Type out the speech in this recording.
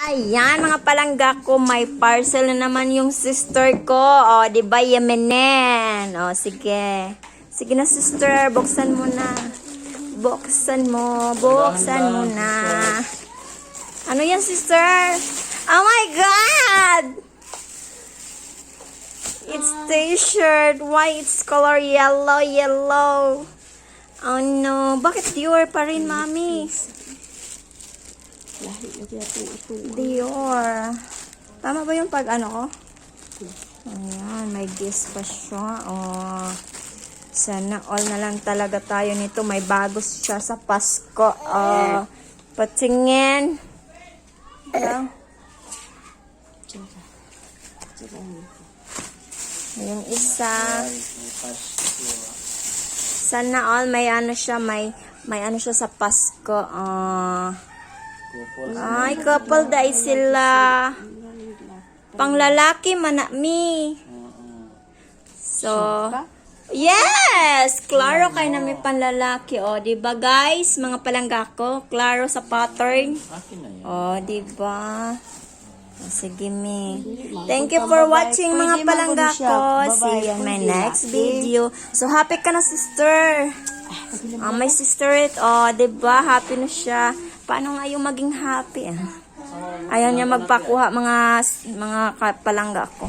Ayan, mga palangga ko, may parcel na naman yung sister ko. O, di ba, Yemenen? O, sige. Sige na, sister. Buksan mo na. Buksan mo. Buksan mo na. Ano yan, sister? Oh my God! It's t-shirt. Why it's color yellow, yellow? Oh no. Bakit Dior pa rin, mami? Dior. Tama ba yung pag ano ko? Ayan, may gis pa siya. Oh. Sana all na lang talaga tayo nito. May bago siya sa Pasko. Oh. Patingin. Yung isa. Sana all may ano siya, may ano siya sa Pasko. Oh. Ay, couple dahil sila. Panglalaki manami. So, yes! Klaro kayo na may panlalaki. O, diba guys? Mga palangga ko. Klaro sa pattern. O, diba? Sige, mi. Thank you for watching mga palangga ko. See you in my next video. So, happy ka na, sister. My sister it. O, diba? Happy na siya. Paano nga yung maging happy? Ayaw niya magpakuha mga palangga ko.